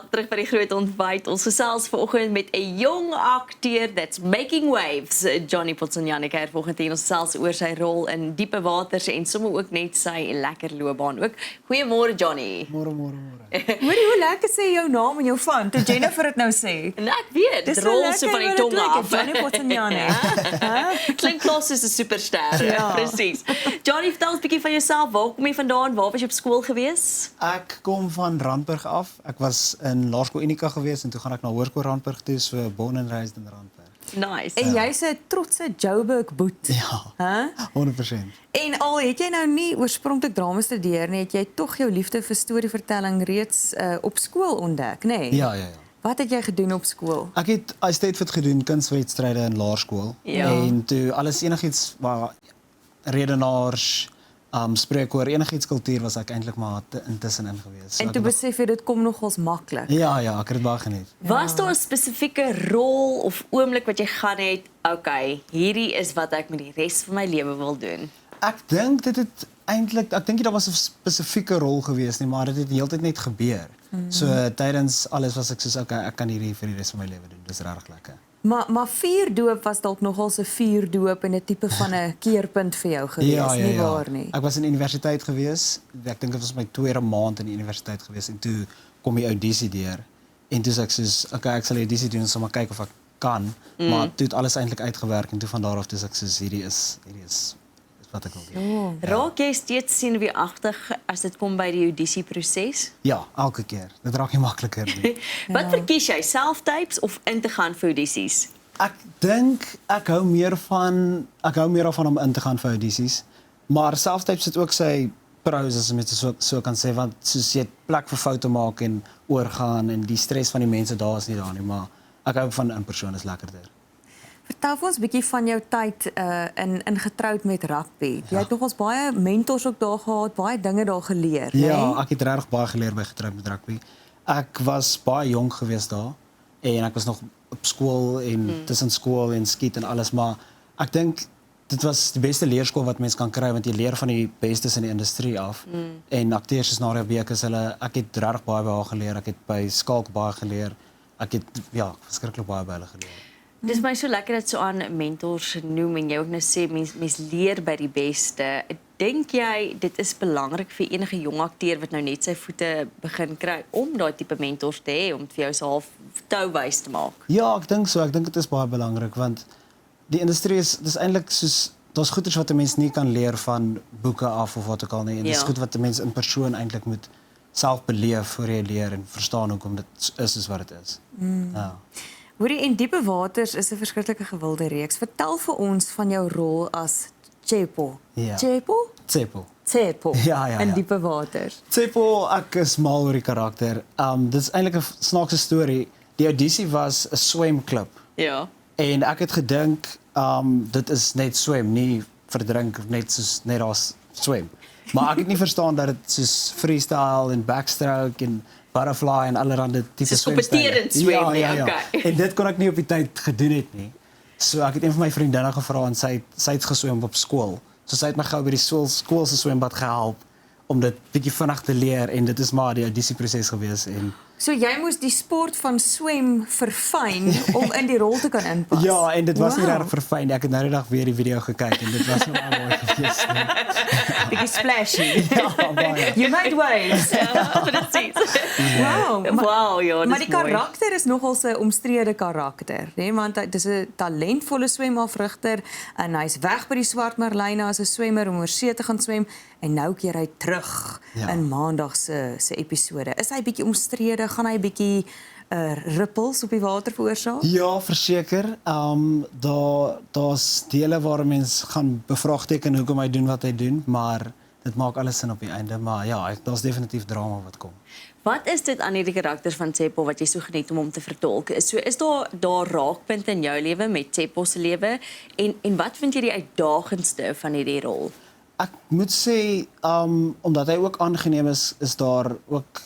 Welkom terug by die Groot Ontbyt. Ons gesels vanoggend met 'n jong akteur that's making waves. Johnny Potsonyane het vanoggend hier ons gesels oor sy rol in Diepe Waters en sommer ook net sy lekker loopbaan ook. Goeiemôre Johnny. Môre. Hoorie, hoe lekker sê jou naam en jou van, toe Jennifer dit nou sê. En ek weet, dit Dis rol lekker so van die hoe tong dit klink, af. Johnny Potsonyane. Klink klos soos 'n superster. Ja. Presies. Johnny, vertel ons 'n bietjie van jouself. Waar kom jy vandaan? Waar was jy op skool gewees? Ek kom van Randburg af. Ek was in Laerskool Unika gewees en toe gaan ek na Hoërskool Randburg toe, so born and raised in Randburg. Nice. En jy's 'n trotse Joburg boet. Ja, Huh? 100%. En al het jy nou nie oorspronklik drama studeer nie, het jy tog jou liefde vir storievertelling reeds op skool ontdek, nê? Nee? Ja. Wat het jy gedoen op skool? Ek het Stateford gedoen, kunswedstryde in laerskool. Ja. En toe alles enigiets waar redenaars, spreekkoor, enigiets kultuur was ek eintlik maar intussenin gewees. So En ek toe het besef jy dit kom nogals maklik. Ja, ek het dit baie geniet. Was daar 'n spesifieke rol of oomblik wat jy gaan het, okay, hierdie is wat ek met die res van my lewe wil doen? Ek dink dit het eintlik, ek dink nie daar was 'n spesifieke rol gewees nie, maar dit het heeltyd net gebeur. So tydens alles was ek soos okay, ek kan hierdie vir die res van my lewe doen. Dis regtig lekker. Maar vuurdoop was dalk nogals 'n vuurdoop en 'n tipe van 'n keerpunt vir jou gewees, nie waar nie? Ek was in die universiteit gewees. Ek dink dit was my tweede maand in die universiteit gewees en toe kom die audisie deur. En toe sê ek soos okay, ek sal die audisie doen en sommer kyk of ek kan, maar toe het alles eintlik uitgewerk en toe van daar af toe sê ek soos hierdie is wat ek wil doen. Raak jy steeds senuweeagtig as dit kom by die audisieproses? Ja, elke keer. Dit raak nie makliker nie. Wat verkies jy, self-tapes of in te gaan vir audisies? Ek dink ek hou meer daarvan om in te gaan vir audisies, maar selftyps het ook sy pros as jy so kan sê, want soos jy plek vir foute maak en oorgaan en die stres van die mense daar is nie daar nie, maar ek hou van in persoon is lekkerder. Vertel vir ons 'n bietjie van jou tyd in getroud met rugby. Jy het nogals baie mentors ook daar gehad, baie dinge daar geleer, né? Ja, ek het regtig baie geleer by getroud met rugby. Ek was baie jonk geweest daar en ek was nog op skool en tussen skool en skiet en alles, maar ek dink dit was die beste leerskool wat mens kan kry want jy leer van die bestes in die industrie af. En akteurs soos Nadia Beek is ek het regtig baie by haar geleer. Ek het by Skalk baie geleer. Ek het verskriklik baie by hulle geleer. Dis my so lekker dat so aan mentors noem en jy ook nou sê mens leer by die beste. Dink jy dit is belangrik vir enige jong akteur wat nou net sy voete begin kry om daai tipe mentors te hê om vir jou so half touwys te maak? Ja, ek dink so. Ek dink dit is baie belangrik want die industrie dis eintlik soos daar's goeders wat 'n mens nie kan leer van boeke af of wat ook al nie. En dis goed wat 'n mens in persoon eintlik moet self beleef voor jy leer en verstaan hoekom dit is soos wat dit is. Ja. Hoorie, en Diepe Waters is 'n verskriklike gewilde reeks. Vertel vir ons van jou rol as Tsepo. Ja. Tsepo? Tsepo. Ja. In Diepe Waters. Tsepo, ek is mal oor die karakter. Dit is eintlik 'n snaakse storie. Die audisie was 'n swemklub. Ja. En ek het gedink dit is net swem, nie verdrink net as swem. Maar ek het nie verstaan dat dit soos freestyle en backstroke en butterfly en allerlei tipe Soos kompeterend swem nie, okay. En dit kon ek nie op die tyd gedoen het nie. So ek het een van my vriendinne gevra en sy het geswem op skool. So sy het my gou by die skool se swembad gehelp om dit bietjie vinnig te leer en dit is maar die audisieproses gewees en So jy moes die sport van swem verfyn om in die rol te kan inpas. ja, en dit was nie Wow. regtig verfyn nie. Ek het nou die dag weer die video gekyk en dit was nou al mooi gewees. Bietjie splashy. Ja, baie. You made waves. Presies. Wow. Wow, ja, Maar dis die mooi. karakter is nogal 'n omstrede karakter, né? Want hy dis 'n talentvolle swemafrigter en hy's weg by die Swart Marlyne as 'n swemmer om oor see te gaan swem en nou keer hy terug Ja. in Maandag se episode. Is hy bietjie omstrede? Gaan hy bietjie rippels op die water veroorsaak? Ja, verseker. Daar's dele waar mens gaan bevraagteken hoekom hy doen wat hy doen, maar dit maak alles sin op die einde, maar ja, daar's definitief drama wat kom. Wat is dit aan hierdie karakters van Tsepo wat jy so geniet om hom te vertolk? So is daar raakpunte in jou lewe met Tsepo se lewe en wat vind jy die uitdagendste van hierdie rol? Ek moet sê, omdat hy ook aangeneem is daar ook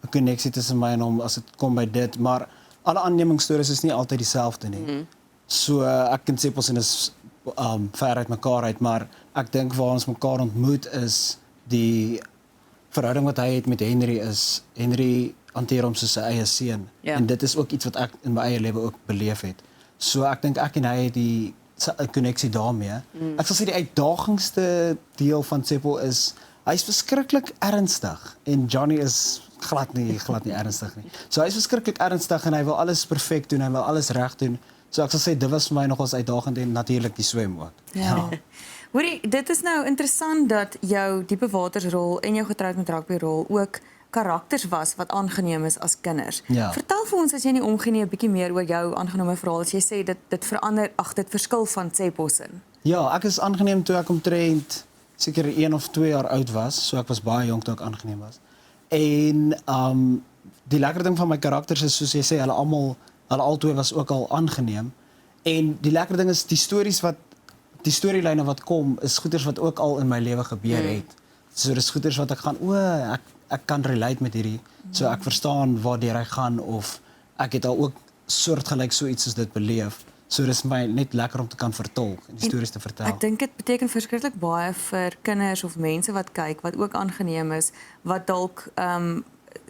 'n koneksie tussen my en hom as dit kom by dit, maar alle aannemingsstories is nie altyd dieselfde nie. So ek kan sê ons is ver uit mekaar uit, maar ek dink waar ons mekaar ontmoet is die verhouding wat hy het met Henry is Henry hanteer hom soos sy eie seun. Ja. En dit is ook iets wat ek in my eie lewe ook beleef het. So ek dink ek en hy het die 'n koneksie daarmee. Ek sal sê die uitdagendste deel van Tsepo is hy's verskriklik ernstig en Johnny is glad nie ernstig nie. So hy's verskriklik ernstig en hy wil alles perfek doen, hy wil alles reg doen. So ek sal sê dit was vir my nogals uitdagend en natuurlik die swem ook. Ja. Hoorie, dit is nou interessant dat jou diepe watersrol en jou getroud met rugby rol ook karakters was wat aangeneem is as kinders. Ja. Vertel vir ons as jy nie omgee nie 'n bietjie meer oor jou aangenome verhaal. As jy sê dit verander, dit verskil van Tsepo se. Ja, ek is aangeneem toe ek omtrent seker 1 of 2 jaar oud was, so ek was baie jonk toe ek aangeneem was. En die lekker ding van my karakters is soos jy sê, hulle albei was ook al aangeneem. En die lekker ding is die storielyne wat kom is goeders wat ook al in my lewe gebeur het. So dis goeders wat ek gaan ek kan relate met hierdie. So ek verstaan waardeur hy gaan of ek het al ook soortgelyk so iets soos dit beleef. So dis vir my net lekker om te kan vertolk en die stories te vertel. Ek dink dit beteken verskriklik baie vir kinders of mense wat kyk wat ook aangeneem is wat dalk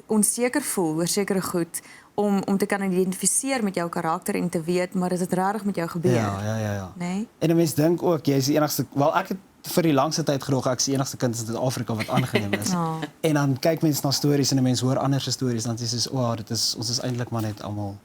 onseker voel oor sekere goed om te kan identifiseer met jou karakter en te weet maar dit het regtig met jou gebeur. Ja. Nee? En 'n mens dink ook jy is die enigste, wel ek het vir die langste tyd gedoog ek is die enigste kind in Suid-Afrika wat aangeneem is. Oh. En dan kyk mense na stories en 'n mens hoor ander se stories dan sê jy ons is eintlik maar net almal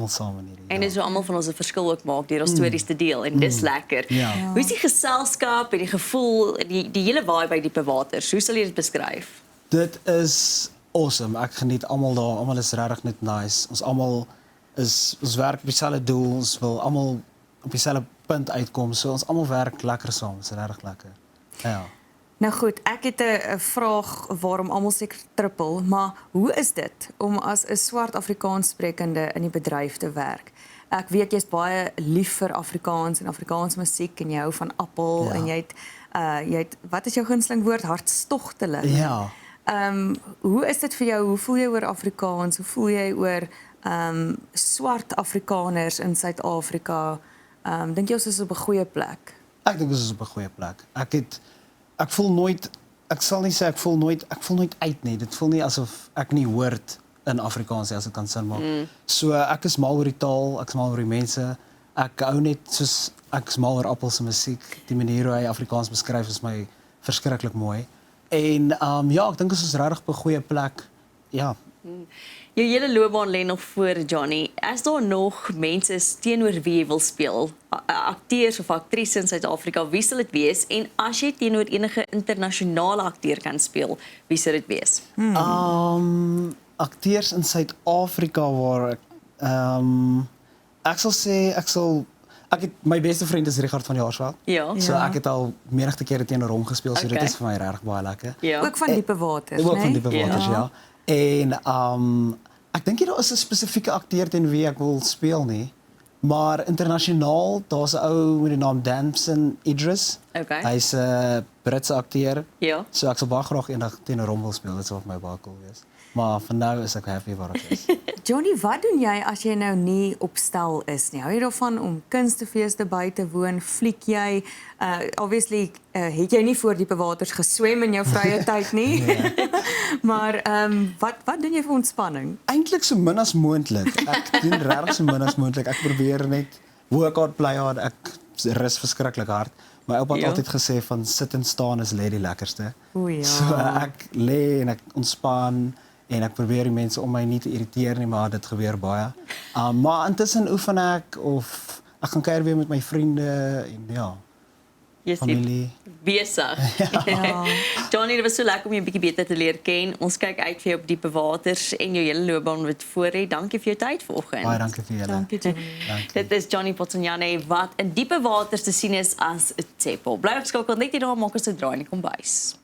saam in hierdie. En dis hoe almal van ons 'n verskil ook maak deur ons stories te deel en dis lekker. Ja. Hoe is die geselskap en die gevoel, die hele vibe by Diepe Waters? Hoe sal jy dit beskryf? Dit is awesome. Ek geniet almal daar. Almal is regtig net nice. Ons werk op dieselfde doel. Ons wil almal op dieselfde punt uitkom. So ons almal werk lekker saam. Dit is regtig lekker. Ja. Nou goed, ek het 'n vraag waarom almal seker trippel, maar hoe is dit om as 'n swart Afrikaans sprekende in die bedryf te werk? Ek weet jy's baie lief vir Afrikaans en Afrikaanse musiek en jy hou van Appel Ja. en jy het wat is jou gunsteling woord? Hartstogtelik. Ja. Hoe is dit vir jou? Hoe voel jy oor Afrikaans? Hoe voel jy oor swart Afrikaners in Suid-Afrika? Dink jy ons is op 'n goeie plek? Ek dink ons is op 'n goeie plek. Ek voel nooit, ek sal nie sê ek voel nooit uit nie. Dit voel nie asof ek nie hoort in Afrikaans as ek kan sin maak. So ek is mal oor die taal, ek is mal oor die mense. Ek hou net soos ek is mal oor Appel se musiek. Die manier hoe hy Afrikaans beskryf is my verskriklik mooi. En ja, ek dink ons is regtig op 'n goeie plek. Ja. Jou hele loopbaan lê nog voor, Johnny. Is daar nog mense teenoor wie jy wil speel? Akteurs of aktrises in Suid-Afrika, wie sal dit wees? En as jy teenoor enige internasionale akteur kan speel, wie sou dit wees? Akteurs in Suid-Afrika waar ek sal sê my beste vriend is Richard van Jaarsveld. Ja. So ek het al menige kere teenoor hom gespeel, so dit Okay. is vir my regtig baie lekker. Ja. Ook van Diepe Waters, Ook né? van Diepe Waters, Ja. ja. En ek dink nie daar is 'n spesifieke akteur teen wie ek wil speel nie. Maar internasionaal, daar's 'n ou met die naam Damson Idris. Okay. Hy's 'n Britse akteur. Ja. So ek sal baie graag eendag teenoor hom wil speel. Dit sou vir my baie cool wees. Maar vir nou is ek happy waar ek is. Johnny, wat doen jy as jy nou nie op stel is nie? Hou jy daarvan om kunstefeeste by te woon? Fliek jy? Obviously het jy nie voor Diepe Waters geswem in jou vrye tyd nie. Maar wat doen jy vir ontspanning? Eintlik so min as moontlik. Ek doen regtig so min as moontlik. Ek probeer net work hard, play hard. Ek rus verskriklik hard. My oupa het Ja. altyd gesê van sit en staan is lê die lekkerste. O ja. So ek lê en ek ontspan en ek probeer die mense om my nie te irriteer nie, maar dit gebeur baie. Maar intussen oefen ek of ek gaan kuier weer met my vriende en ja, Yes, familie. besig. Ja. Johnny, dit was so lekker om jou 'n bietjie beter te leer ken. Ons kyk uit vir jou op Diepe Waters en jou hele loopbaan wat voor lê. Dankie vir jou tyd vanoggend. Baie dankie vir julle. Dankie Johnny. Dankie. Dit is Johnny Potsonyane wat in Diepe Waters te sien is as 'n Tsepo. Bly opgeskakel net hier daar maak ons 'n draai in die kombuis.